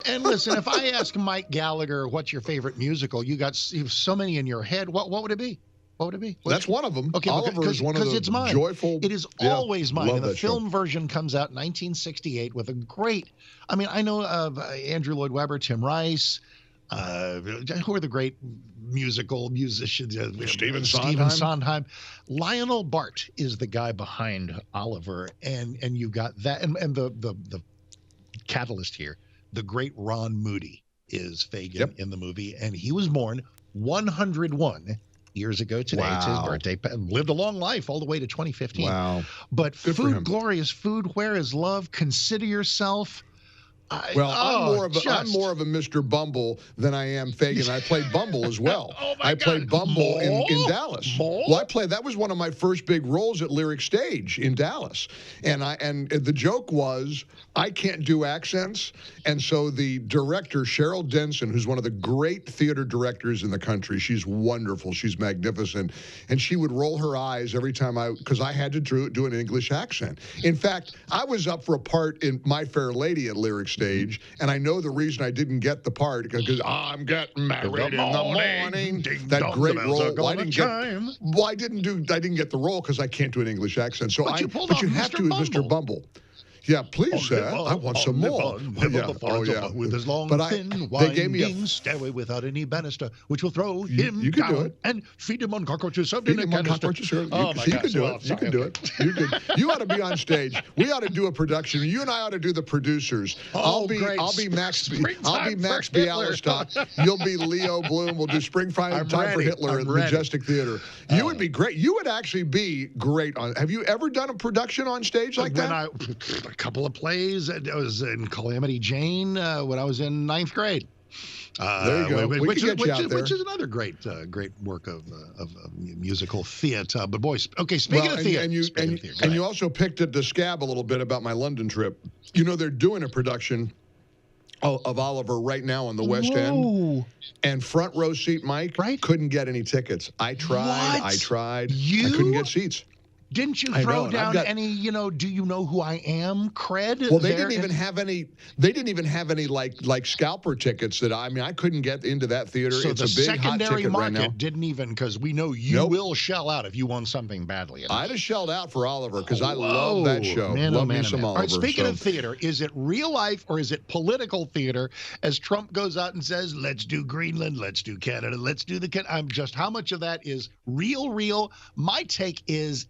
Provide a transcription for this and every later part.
And listen, if I ask Mike Gallagher, what's your favorite musical? You got so many in your head. What would it be? What would it be? That's one of them. Okay, Oliver is one of the it's mine. joyful. It is always mine. And the film version comes out in 1968 with a great. I mean, I know of Andrew Lloyd Webber, Tim Rice. Who are the great musicians? Stephen Sondheim. Lionel Bart is the guy behind Oliver, and you got that, and the catalyst here. The great Ron Moody is Fagin in the movie, and he was born 101 years ago today. Wow. It's his birthday. Lived a long life all the way to 2015. Wow. But good food, glorious food. Where is love? Consider yourself. I'm more of a Mr. Bumble than I am Fagin. I played Bumble as well. I played Bumble in Dallas. Well, that was one of my first big roles at Lyric Stage in Dallas. And the joke was I can't do accents. And so the director, Cheryl Denson, who's one of the great theater directors in the country, she's wonderful. She's magnificent. And she would roll her eyes every time because I had to do an English accent. In fact, I was up for a part in My Fair Lady at Lyric Stage, and I know the reason I didn't get the part because I'm getting married in the morning. That great role. Well, I didn't get the role because I can't do an English accent. So but you have to as Mr. Bumble. Yeah, please, sir. I want some more. With his long, thin, winding stairway without any banister, which will throw him down and feed him on cockroaches. You can do it. You ought to be on stage. We ought to do a production. You and I ought to do the producers. I'll be Max Bialystock. You'll be Leo Bloom. We'll do Springtime for Hitler at the Majestic Theater. You would be great. You would actually be great on. Have you ever done a production on stage like that? A couple of plays. I was in Calamity Jane when I was in 9th grade. There you go. Which is another great work of musical theater. But boys, okay. Speaking of theater, and you also picked at the scab a little bit about my London trip. You know they're doing a production of Oliver right now on the West End, and front row seat Mike couldn't get any tickets. I tried. I couldn't get seats. Didn't you throw down any, do you know who I am cred? Well, they didn't even have any. They didn't even have any like scalper tickets that I couldn't get into that theater. So it's the a big hot secondary ticket market right now. Didn't even, because we know you will shell out if you want something badly enough. I'd have shelled out for Oliver because I love that show. Love me some Oliver. All right, speaking of theater, is it real life or is it political theater? As Trump goes out and says, "Let's do Greenland, let's do Canada, let's do the." How much of that is real? My take is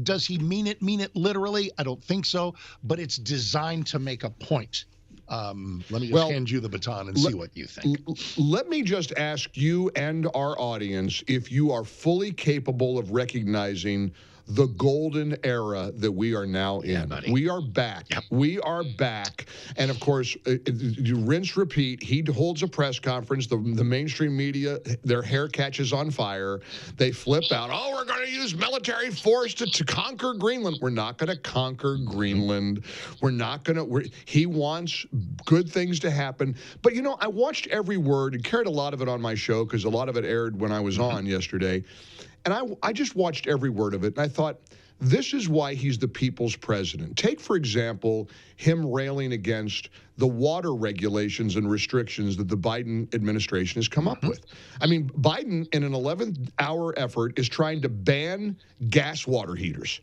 does he mean it literally? I don't think so, but it's designed to make a point. Let me just hand you the baton and see what you think. Let me just ask you and our audience if you are fully capable of recognizing the golden era that we are now in. We are back. Yep. We are back. And of course, you rinse, repeat. He holds a press conference. The mainstream media, their hair catches on fire. They flip out. Oh, we're going to use military force to conquer Greenland. We're not going to conquer Greenland. We're not going to. He wants good things to happen. But, I watched every word and carried a lot of it on my show because a lot of it aired when I was on yesterday. And I just watched every word of it, and I thought, this is why he's the people's president. Take, for example, him railing against the water regulations and restrictions that the Biden administration has come up with. I mean, Biden, in an 11th-hour effort, is trying to ban gas water heaters.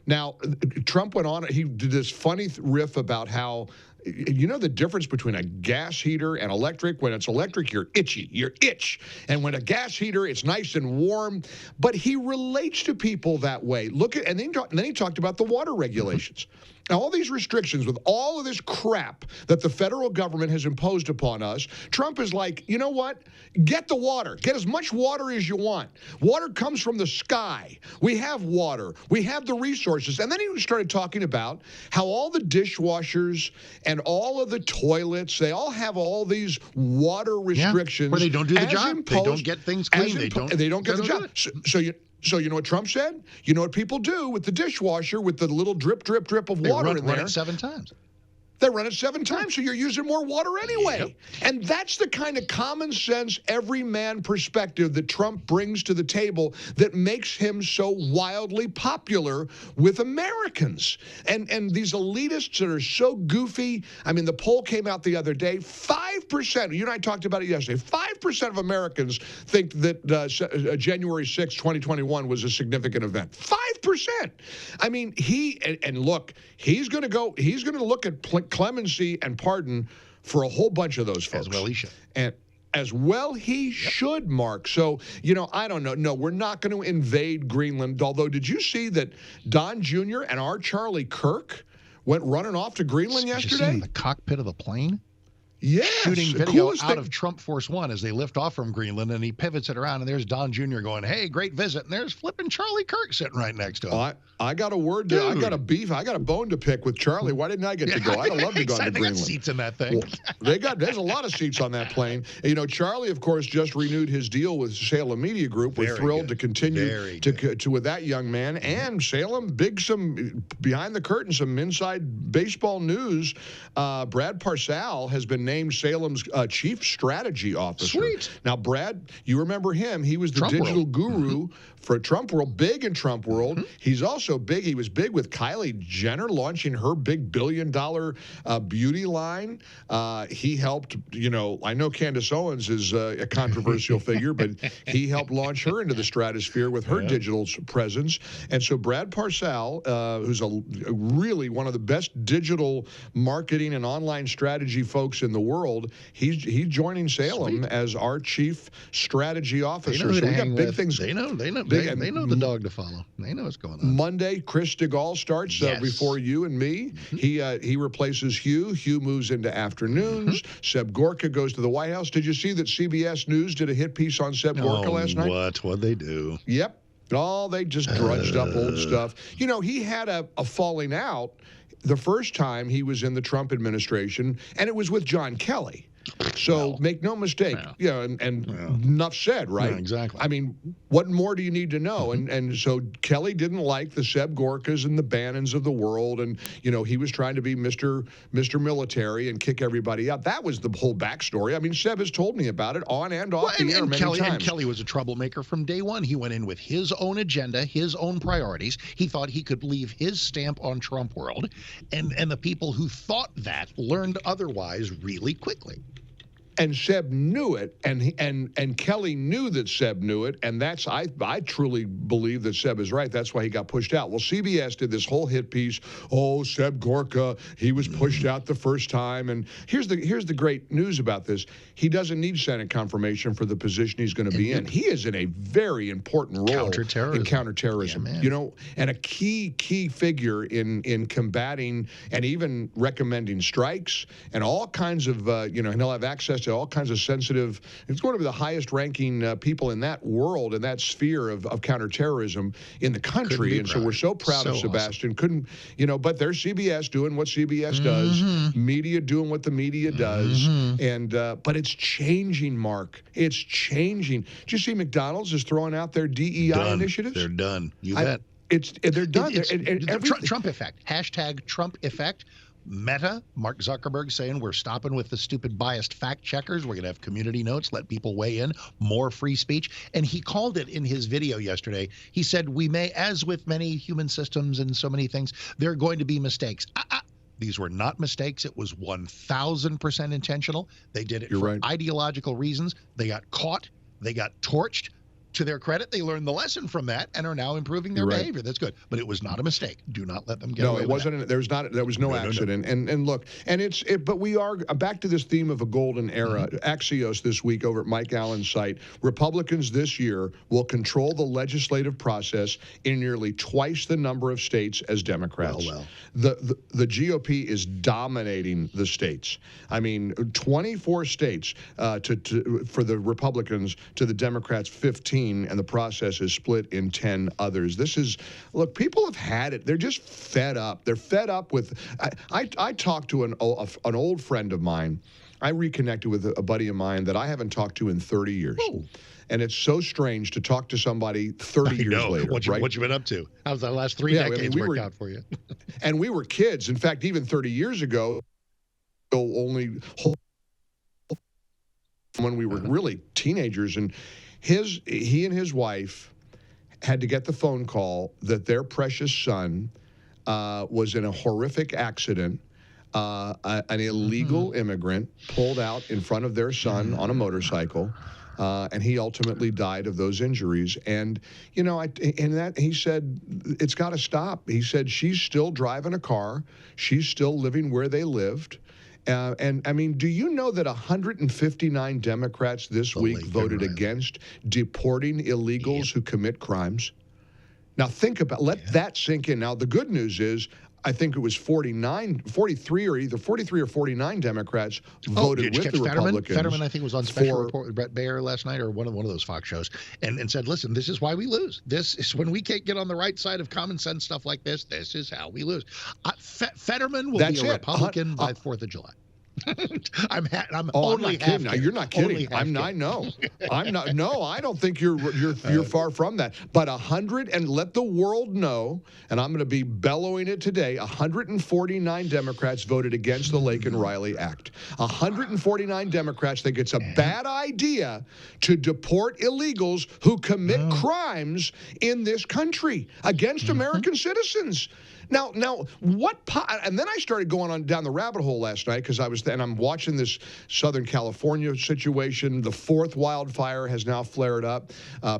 Now, Trump went on, he did this funny riff about how, the difference between a gas heater and electric. When it's electric, you're itchy. You're itch. And when a gas heater, it's nice and warm. But he relates to people that way. And then he talked about the water regulations. Now, all these restrictions with all of this crap that the federal government has imposed upon us, Trump is like, you know what? Get the water. Get as much water as you want. Water comes from the sky. We have water. We have the resources. And then he started talking about how all the dishwashers and all of the toilets, they all have all these water restrictions. Where they don't do the job. They don't get things clean. They don't get the job. So you know what Trump said? You know what people do with the dishwasher with the little drip of water in there? Run it 7 times. They run it 7 times, so you're using more water anyway. Yep. And that's the kind of common sense, everyman perspective that Trump brings to the table that makes him so wildly popular with Americans. And these elitists that are so goofy. I mean, the poll came out the other day, 5%, you and I talked about it yesterday, 5% of Americans think that January 6, 2021 was a significant event. 5%. I mean, and look, he's going to look at clemency and pardon for a whole bunch of those folks. As well he should. And as well he should, Mark. So, I don't know. No, we're not going to invade Greenland. Although, did you see that Don Jr. and our Charlie Kirk went running off to Greenland yesterday? Did you see him in the cockpit of the plane? Yes. Shooting video out of Trump Force One as they lift off from Greenland, and he pivots it around, and there's Don Jr. going, hey, great visit, and there's flipping Charlie Kirk sitting right next to him. I got a word to, I got a beef, I got a bone to pick with Charlie. Why didn't I get to go? I'd have loved to go to Greenland. They got seats in that thing. Well, there's a lot of seats on that plane. Charlie, of course, just renewed his deal with Salem Media Group. We're thrilled to continue to with that young man. And Salem, some behind the curtain, some inside baseball news. Brad Parscale has been named Salem's chief strategy officer. Sweet. Now, Brad, you remember him. He was the Trump digital World. For Trump World, big in Trump World. He's also big. He was big with Kylie Jenner launching her big billion-dollar beauty line. He helped, I know Candace Owens is a controversial figure, but he helped launch her into the stratosphere with her digital presence. And so Brad Parscale, who's really one of the best digital marketing and online strategy folks in the world, he's joining Salem as our chief strategy officer. So we got big things. They know the dog to follow. They know what's going on. Monday, Chris DeGaulle starts before you and me. He replaces Hugh. Hugh moves into afternoons. Seb Gorka goes to the White House. Did you see that CBS News did a hit piece on Seb Gorka last night? What'd they do? Yep. They just drudged up old stuff. He had a falling out the first time he was in the Trump administration, and it was with John Kelly. So make no mistake, and enough said, right? Yeah, exactly. I mean, what more do you need to know? And so Kelly didn't like the Seb Gorkas and the Bannons of the world, and he was trying to be Mr. Military and kick everybody out. That was the whole backstory. I mean, Seb has told me about it on and off the air many times. And Kelly was a troublemaker from day one. He went in with his own agenda, his own priorities. He thought he could leave his stamp on Trump world, and the people who thought that learned otherwise really quickly. And Seb knew it, and Kelly knew that Seb knew it, and that's I truly believe that Seb is right. That's why he got pushed out. Well, CBS did this whole hit piece. Oh, Seb Gorka, he was pushed out the first time. And here's the great news about this: he doesn't need Senate confirmation for the position he's going to be in. He is in a very important role in counterterrorism. Yeah, and a key figure in combating and even recommending strikes and all kinds of and he'll have access to all kinds of sensitive. It's going to be the highest ranking people in that world, in that sphere of counterterrorism in the country. And so we're so proud of Sebastian. Awesome. But there's CBS doing what CBS does, media doing what the media does. And but it's changing, Mark. It's changing. Did you see McDonald's is throwing out their DEI initiatives? They're done. You bet. They're done. Trump effect. Hashtag Trump effect. Meta, Mark Zuckerberg saying we're stopping with the stupid biased fact checkers. We're going to have community notes, let people weigh in, more free speech. And he called it in his video yesterday. He said, we may, as with many human systems and so many things, there are going to be mistakes. These were not mistakes. It was 1,000% intentional. They did it for ideological reasons. They got caught. They got torched. To their credit, they learned the lesson from that and are now improving their behavior. That's good, but it was not a mistake. Do not let them get away with it. No, it wasn't. There was no accident. No. And look, but we are back to this theme of a golden era. Axios this week over at Mike Allen's site. Republicans this year will control the legislative process in nearly twice the number of states as Democrats. Well. The GOP is dominating the states. I mean, 24 states for the Republicans to the Democrats 15. And the process is split in 10 others. Look, people have had it. They're just fed up. They're fed up with. I talked to an old friend of mine. I reconnected with a buddy of mine that I haven't talked to in 30 years. Ooh. And it's so strange to talk to somebody 30 years later. What you been up to? How's the last 3 decades worked out for you? And we were kids. In fact, even 30 years ago, only when we were really teenagers, and he and his wife had to get the phone call that their precious son was in a horrific accident. An illegal immigrant pulled out in front of their son on a motorcycle, and he ultimately died of those injuries. And he said it's got to stop. He said she's still driving a car, she's still living where they lived. And I mean, do you know that 159 Democrats this week voted against deporting illegals who commit crimes? Now think about, let that sink in. Now the good news is, I think it was 43 or 49 Democrats voted with the Republicans. Fetterman, I think, was on Special Report with Brett Baer last night, or one of those Fox shows, and said, listen, this is why we lose. This is when we can't get on the right side of common sense stuff like this. This is how we lose. Fetterman will be a Republican by 4th of July. I'm only kidding. Now, you're not kidding. I know. I'm not. No, I don't think you're far from that. But 100, and let the world know, and I'm going to be bellowing it today, 149 Democrats voted against the Laken Riley Act. 149 Democrats think it's a bad idea to deport illegals who commit crimes in this country against American citizens. Now, what? And then I started going down the rabbit hole last night because I'm watching this Southern California situation. The 4th wildfire has now flared up.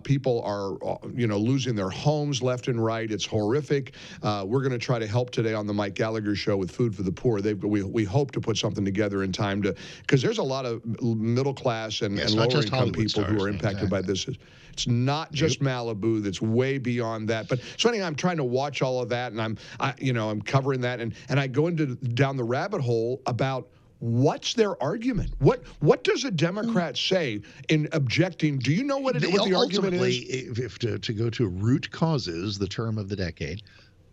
People are, losing their homes left and right. It's horrific. We're going to try to help today on the Mike Gallagher Show with Food for the Poor. We hope to put something together in time because there's a lot of middle class and lower income people who are impacted by this. It's not just Malibu. That's way beyond that. But so anyway, I'm trying to watch all of that, and I'm covering that, and I go down the rabbit hole about what's their argument. What does a Democrat say in objecting? Do you know what the argument is? If to go to root causes, the term of the decade,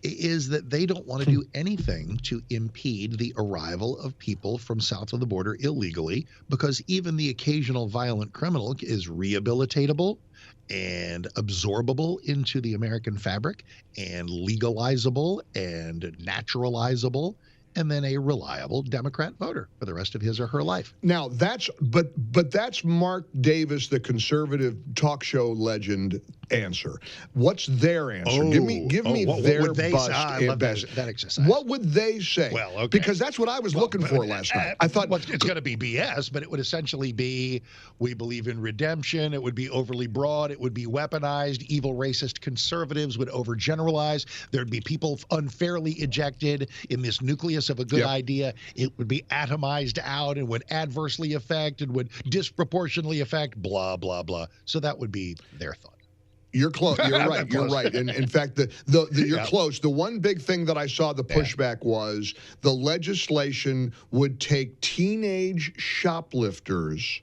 is that they don't want to do anything to impede the arrival of people from south of the border illegally, because even the occasional violent criminal is rehabilitatable and absorbable into the American fabric and legalizable and naturalizable, and then a reliable Democrat voter for the rest of his or her life. Now that's Mark Davis, the conservative talk show legend, answer. What's their answer? Give me their bust. That exercise. What would they say? Well, okay. Because that's what I was looking for last night. I thought it's going to be BS, but it would essentially be, we believe in redemption. It would be overly broad. It would be weaponized. Evil racist conservatives would overgeneralize. There'd be people unfairly ejected in this nucleus of a good idea. It would be atomized out and would adversely affect and would disproportionately affect blah, blah, blah. So that would be their thought. You're close. You're right. You're right. And in fact, you're close. The one big thing that I saw the pushback was the legislation would take teenage shoplifters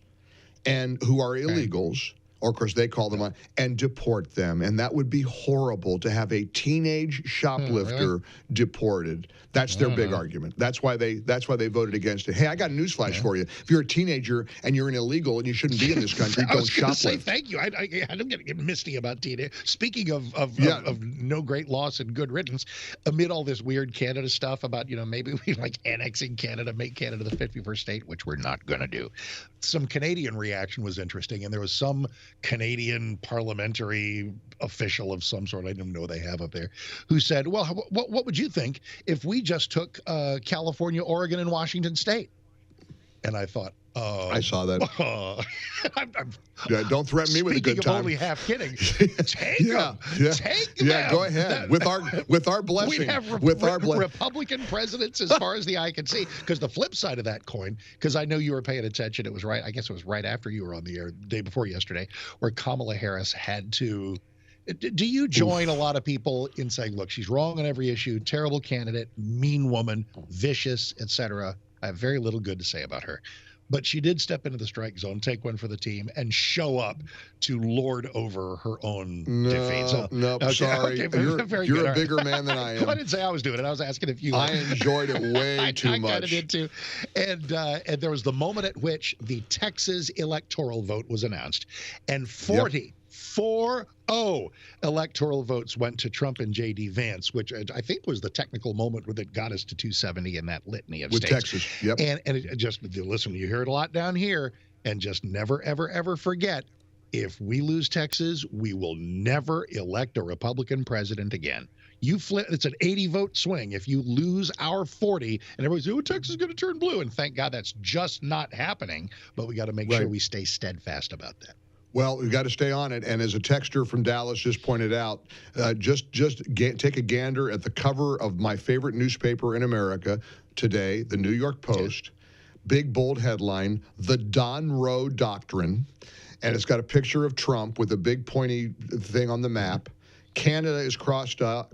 and who are illegals, or of course they call them, and deport them. And that would be horrible to have a teenage shoplifter deported. That's their big argument. That's why they voted against it. Hey, I got a newsflash for you. If you're a teenager and you're an illegal and you shouldn't be in this country, don't shoplift. I was going to say thank you. I don't get misty about teenage. Speaking of no great loss and good riddance, amid all this weird Canada stuff about, maybe we like annexing Canada, make Canada the 51st state, which we're not going to do. Some Canadian reaction was interesting, and there was some Canadian parliamentary official of some sort, I don't know what they have up there, who said, well, what would you think if we just took California, Oregon, and Washington State? And I thought, I saw that. Don't threaten me with a good time. I'm only half kidding. Take them. Take them. Yeah, go ahead. With our blessing. We'd have Republican presidents as far as the eye can see. Because the flip side of that coin, because I know you were paying attention, it was right, I guess it was right after you were on the air, the day before yesterday, where Kamala Harris had to. Do you join a lot of people in saying, look, she's wrong on every issue, terrible candidate, mean woman, vicious, etc.? I have very little good to say about her. But she did step into the strike zone, take one for the team, and show up to lord over her own defeat. So, sorry. Okay, you're a bigger man than I am. I didn't say I was doing it. I was asking if you. I enjoyed it way too much. I kind of did too. And there was the moment at which the Texas electoral vote was announced, and 40 4-0 electoral votes went to Trump and J.D. Vance, which I think was the technical moment that got us to 270 in that litany of with states. Texas. Yep. And it just, listen, you hear it a lot down here, and just never, ever, ever forget, if we lose Texas, we will never elect a Republican president again. You flip, it's an 80-vote swing. If you lose our 40, and everybody's, oh, Texas is going to turn blue. And thank God that's just not happening. But we got to make sure we stay steadfast about that. Well, we've got to stay on it. And as a texter from Dallas just pointed out, take a gander at the cover of my favorite newspaper in America today, the New York Post. Big, bold headline, The Don Roe Doctrine. And it's got a picture of Trump with a big pointy thing on the map. Canada is crossed out,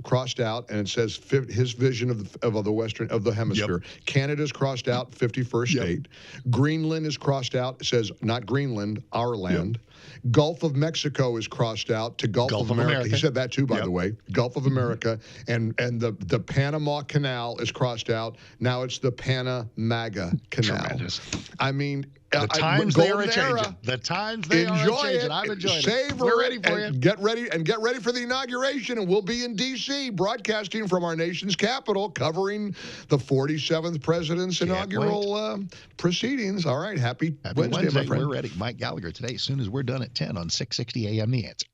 and it says his vision of the hemisphere. Yep. Canada is crossed out, 51st state. Greenland is crossed out. It says not Greenland, our land. Yep. Gulf of Mexico is crossed out to Gulf of America. He said that too, by the way. Gulf of America, and the Panama Canal is crossed out. Now it's the Panamaga Canal. Tremendous. I mean, the times they are changing. The times they are changing. I'm enjoying it. We're ready for you. Get ready for the inauguration, and we'll be in D.C. broadcasting from our nation's capital, covering the 47th president's inaugural proceedings. All right, happy Wednesday, my friend. We're ready. Mike Gallagher today, as soon as we're done at 10 on 660 AM The Answer.